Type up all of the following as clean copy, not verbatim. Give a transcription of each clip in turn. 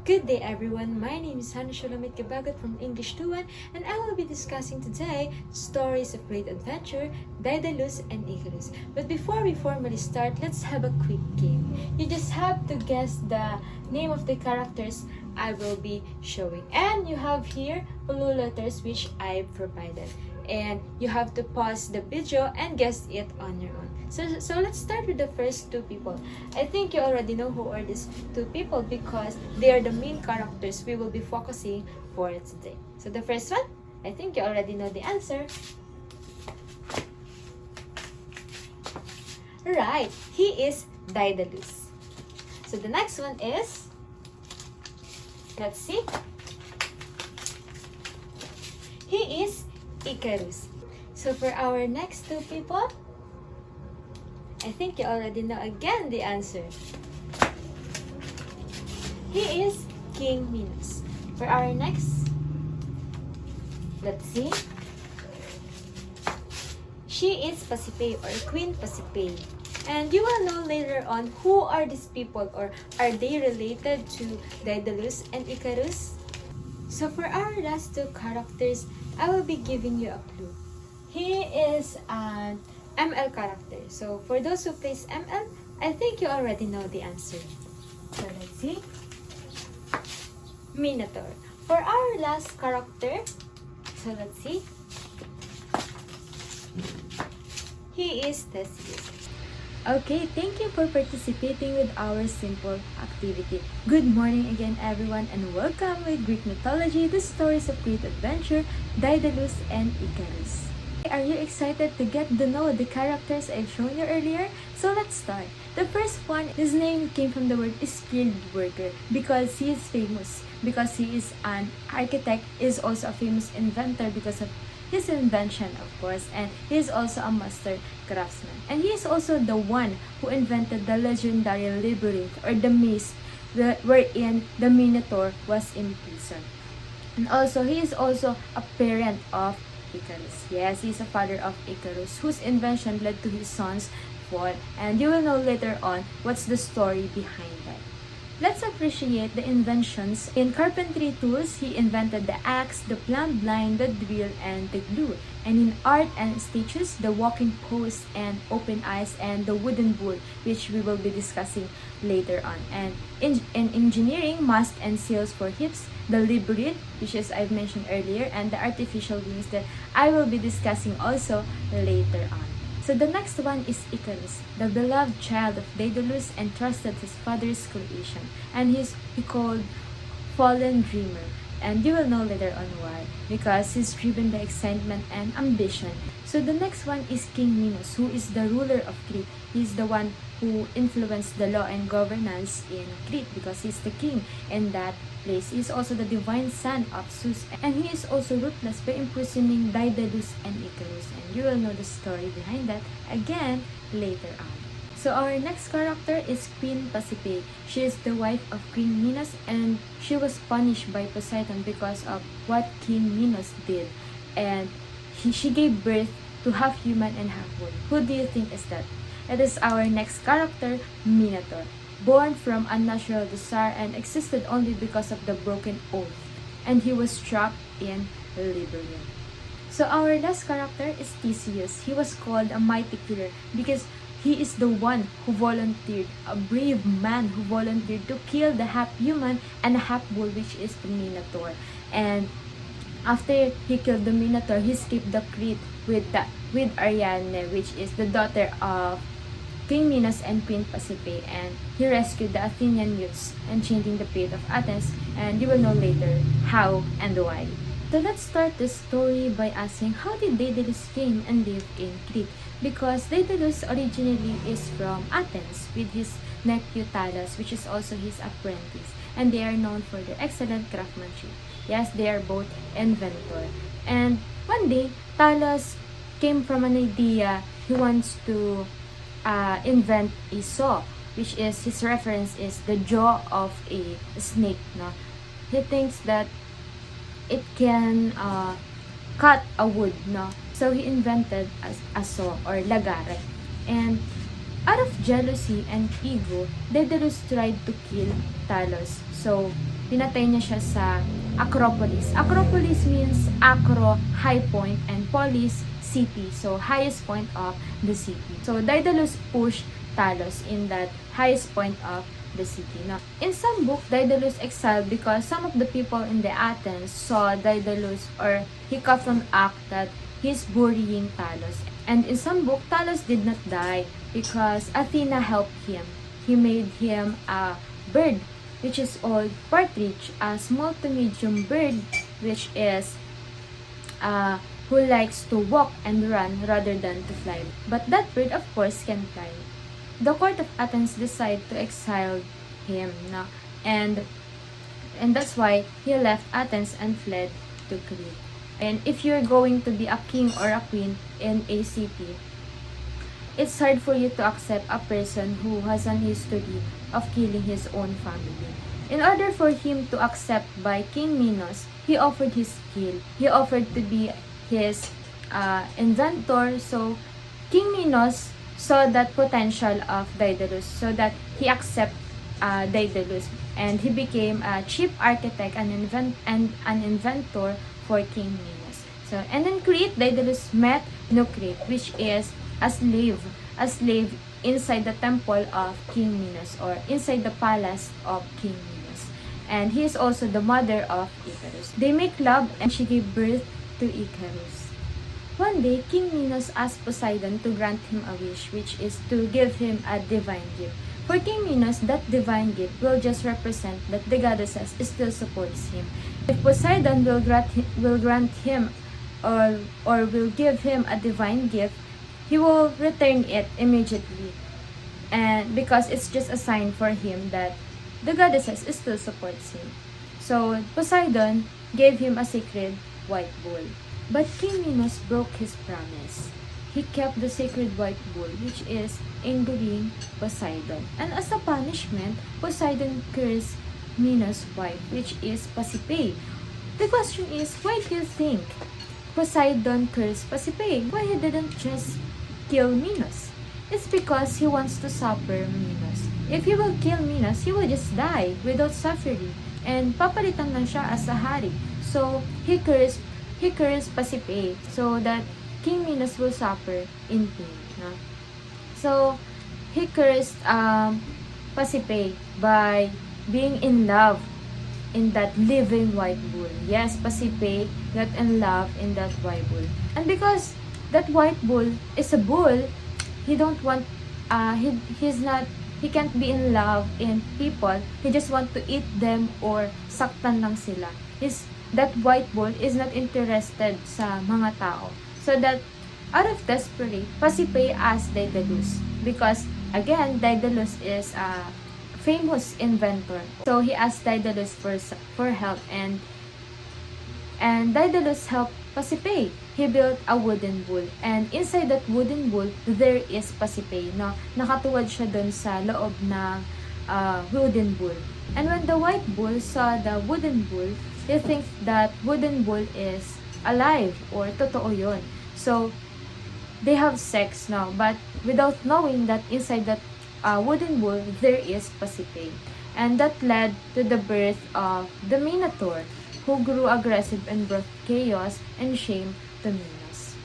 Good day everyone, my name is Hannah Shulamit Gabagot from English 2-1 and I will be discussing today stories of great adventure, Daedalus and Icarus. But before we formally start, let's have a quick game. You just have to guess the name of the characters I will be showing. And you have here blue letters which I provided. And you have to pause the video and guess it on your own. So let's start with the first two people. I think you already know who are these two people because they are the main characters we will be focusing for today. So the first one, I think you already know the answer. Right, he is Daedalus. So the next one is, let's see, he is Icarus. So for our next two people, I think you already know again the answer. He is King Minos. For our next, let's see, she is Pasiphae or Queen Pasiphae. And you will know later on who are these people or are they related to Daedalus and Icarus. So for our last two characters, I will be giving you a clue. He is an ML character. So for those who plays ML, I think you already know the answer. So let's see. Minotaur. For our last character, so let's see. He is Theseus. Okay, thank you for participating with our simple activity. Good morning again everyone and welcome with Greek mythology, the stories of great adventure, Daedalus and Icarus. Are you excited to get to know the characters I've shown you earlier? So let's start. The first one, his name came from the word skilled worker because he is famous, because he is an architect, is also a famous inventor because of his invention, of course, and he is also a master craftsman. And he is also the one who invented the legendary labyrinth or the maze wherein the Minotaur was imprisoned. And also, he is also a parent of Icarus. Yes, he is a father of Icarus, whose invention led to his son's fall. And you will know later on what's the story behind that. Let's appreciate the inventions. In carpentry tools, he invented the axe, the plumb line, the drill, and the glue. And in art and statues, the walking post and open eyes and the wooden bowl, which we will be discussing later on. And in engineering, mast and sails for hips, the labyrinth, which is I've mentioned earlier, and the artificial wings that I will be discussing also later on. So the next one is Icarus, the beloved child of Daedalus, entrusted his father's creation, and he called fallen dreamer. And you will know later on why, because he's driven by excitement and ambition. So the next one is King Minos, who is the ruler of Crete. He's the one who influenced the law and governance in Crete because he's the king in that place. He is also the divine son of Zeus, and he is also ruthless by imprisoning Daedalus and Icarus. And you will know the story behind that again later on. So our next character is Queen Pasiphae. She is the wife of King Minos, and she was punished by Poseidon because of what King Minos did. And she gave birth to half human and half wood. Who do you think is that? It is our next character, Minotaur, born from unnatural desire and existed only because of the broken oath. And he was trapped in labyrinth. So our last character is Theseus. He was called a mighty killer because he is the one who volunteered, a brave man who volunteered to kill the half-human and half-bull, which is the Minotaur. And after he killed the Minotaur, he escaped the Crete with Ariadne, which is the daughter of King Minos and Queen Pasiphae, and he rescued the Athenian youths, enchanting the fate of Athens, and you will know later how and why. So let's start the story by asking, how did Daedalus came and live in Crete? Because Daedalus originally is from Athens with his nephew Daedalus, which is also his apprentice, and they are known for their excellent craftsmanship. Yes, they are both inventor. And one day, Daedalus came from an idea. He wants to invent a saw, which is, his reference is the jaw of a snake. No? He thinks that it can cut a wood. No? So he invented a saw or lagare. And out of jealousy and ego, Daedalus tried to kill Talos. So pinatay niya siya sa Acropolis. Acropolis means acro, high point, and polis, city. So, highest point of the city. So, Daedalus pushed Talos in that highest point of the city. Now, in some book, Daedalus exiled because some of the people in the Athens saw Daedalus, or he caught an act that he's burying Talos. And in some book, Talos did not die because Athena helped him. He made him a bird, which is called partridge, a small to medium bird, which is who likes to walk and run rather than to fly. But that bird, of course, can fly. The court of Athens decided to exile him, no? and that's why he left Athens and fled to Crete. And if you're going to be a king or a queen in a city, it's hard for you to accept a person who has an history of killing his own family. In order for him to accept by King Minos, he offered his skill. He offered to be his inventor. So King Minos saw that potential of Daedalus, so that he accepted Daedalus, and he became a chief architect and an inventor for King Minos. So, and in Crete, Daedalus met Nucrete, which is a slave inside the temple of King Minos, or inside the palace of King Minos. And he is also the mother of Icarus. They make love, and she gave birth to Icarus. One day, King Minos asked Poseidon to grant him a wish, which is to give him a divine gift. For King Minos, that divine gift will just represent that the goddesses still supports him. If Poseidon will grant him or will give him a divine gift, he will return it immediately, and because it's just a sign for him that the goddesses still supports him. So Poseidon gave him a sacred white bull. But King Minos broke his promise. He kept the sacred white bull, which is angering Poseidon. And as a punishment, Poseidon cursed Minos' wife, which is Pasiphae. The question is, why do you think Poseidon cursed Pasiphae? Why he didn't just kill Minos? It's because he wants to suffer Minos. If he will kill Minos, he will just die without suffering, and papalitan lang siya as a hari. So he cursed Pasiphae so that King Minos will suffer in pain. No? So he cursed Pasiphae by being in love in that living white bull. Yes, Pasiphae got in love in that white bull. And because that white bull is a bull, he don't want he can't be in love in people. He just want to eat them or saktan lang sila. That white bull is not interested sa mga tao. So that out of desperate, Pasiphae asked Daedalus, because again, Daedalus is a famous inventor. So he asked Daedalus for help, and Daedalus helped Pasiphae. He built a wooden bull, and inside that wooden bull, there is Pasiphae. No? Nakatuwad siya dun sa loob ng wooden bull. And when the white bull saw the wooden bull, they think that wooden bull is alive or totoo yun. So they have sex now, but without knowing that inside that wooden bull there is Pasiphae. And that led to the birth of the Minotaur, who grew aggressive and brought chaos and shame to Minos.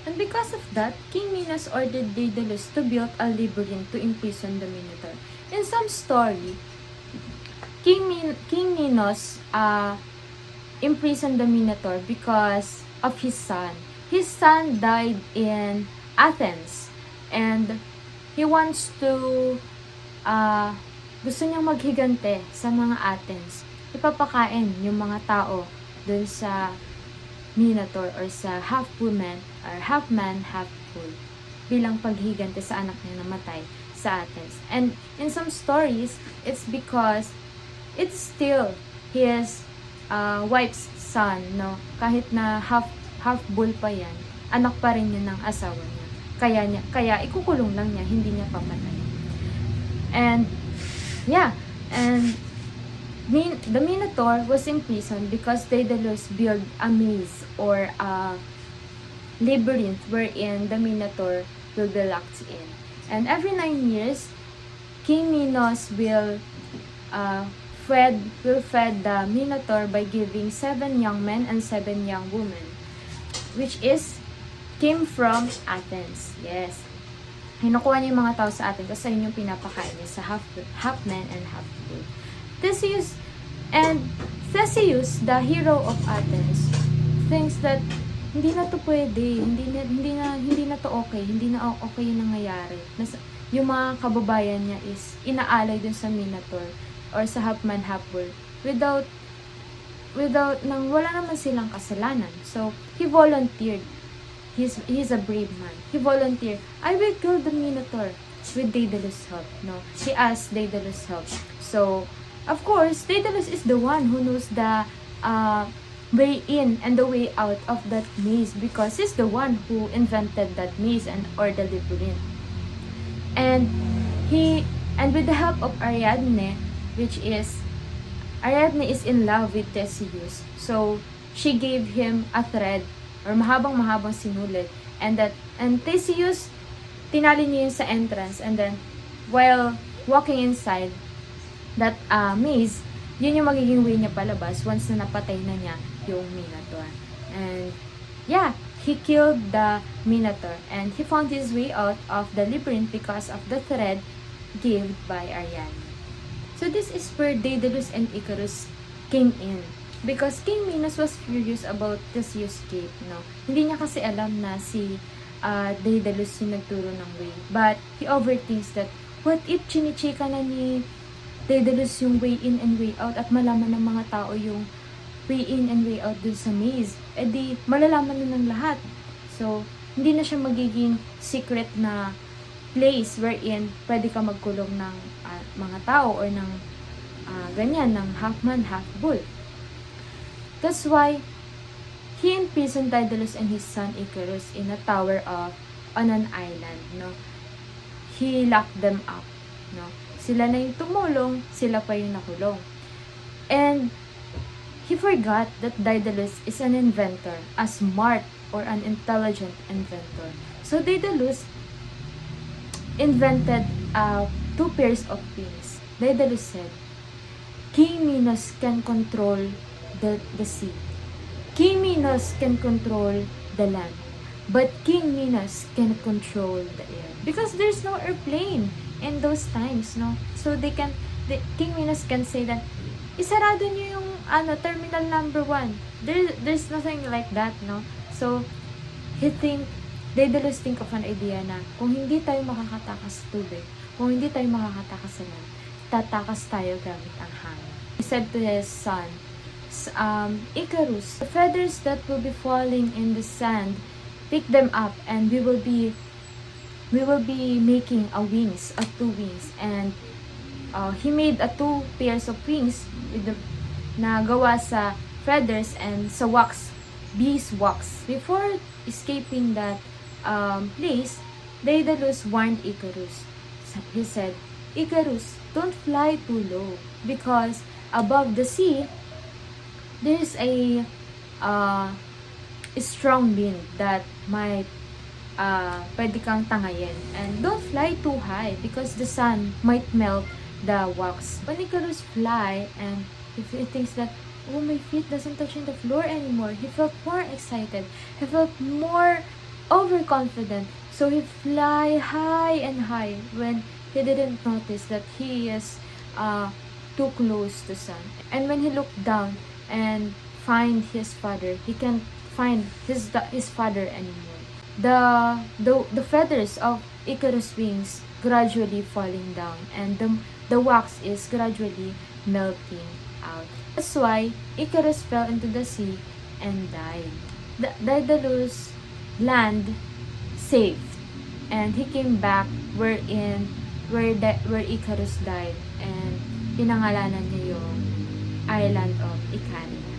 And because of that, King Minos ordered Daedalus to build a labyrinth to imprison the Minotaur. In some story, King Minos imprisoned the Minotaur because of his son. His son died in Athens, and he wants to gusto niyang maghigante sa mga Athens. Ipapakain yung mga tao dun sa Minotaur or sa half-woman or half-man, half-bull bilang paghigante sa anak niya na matay sa Athens. And in some stories, it's because it's still his wife's son, no? Kahit na half-bull pa yan, anak pa rin yun ng asawa niya. Kaya ikukulong lang niya, hindi niya papatay. And yeah, and the Minotaur was imprisoned because Daedalus built a maze or a labyrinth wherein the Minotaur will be locked in. And every 9 years, King Minos will fed the Minotaur by giving 7 young men and 7 young women, which came from Athens. Yes. Kinukuha niya yung mga tao sa Athens kasi yun yung pinapakain niya sa half men and half bull. Theseus, the hero of Athens, thinks that hindi na to pwede, hindi na to okay, hindi na okay yung nangyayari. Yung mga kababayan niya is inaalay dun sa Minotaur or sa half man half bull without nang wala naman silang kasalanan. So he volunteered. He's a brave man. He volunteered, I will kill the Minotaur with Daedalus' help. No, he asked Daedalus' help. So of course, Daedalus is the one who knows the way in and the way out of that maze because he's the one who invented that maze or the labyrinth. And with the help of Ariadne, Ariadne is in love with Theseus. So she gave him a thread or mahabang sinulid, and Theseus tinali niya yun sa entrance, and then while walking inside that maze, yun yung magiging way niya palabas once na napatay na niya yung Minotaur. And yeah, he killed the Minotaur and he found his way out of the labyrinth because of the thread given by Ariadne. So this is where Daedalus and Icarus came in. Because King Minos was furious about Theseus' escape, no? Hindi niya kasi alam na si Daedalus yung nagturo ng way. But he overthinks that, what if chinichika na ni Daedalus yung way in and way out at malaman ng mga tao yung way in and way out dun sa maze? E di, malalaman na ng lahat. So, hindi na siya magiging secret na place wherein pwede ka magkulong ng mga tao or ng ganyan, ng half man, half bull. That's why he imprisoned Daedalus and his son Icarus in a tower on an island, no? He locked them up, no? Sila na yung tumulong, sila pa yung nakulong. And he forgot that Daedalus is an inventor, a smart or an intelligent inventor. So Daedalus invented 2 pairs of wings. Daedalus said, King Minos can control the sea. King Minos can control the land. But King Minos can control the air. Because there's no airplane in those times, no? So King Minos can say that, isarado niyo yung terminal number 1. There's nothing like that, no? So Daedalus think of an idea na kung hindi tayo makakatakas sa tubig, kung hindi tayo makakatakas sa land, tatakas tayo gamit ang hangin. He said to his son, Icarus, the feathers that will be falling in the sand, pick them up and we will be making 2 wings. And he made 2 pairs of wings na gawa sa feathers and sa wax, bees wax. Before escaping that place, Daedalus warned Icarus. He said, Icarus, don't fly too low because above the sea there's a strong wind that might pwede kang tangayin. And don't fly too high because the sun might melt the wax. When Icarus fly and if he thinks that, oh, my feet doesn't touch the floor anymore, he felt more excited. He felt more overconfident. So he fly high and high when he didn't notice that he is too close to sun. And when he looked down and find his father, he can't find his father anymore. The feathers of Icarus' wings gradually falling down, and the wax is gradually melting out. That's why Icarus fell into the sea and died. Daedalus land safe, and he came back where Icarus died, and pinangalanan niya yung island of Icania.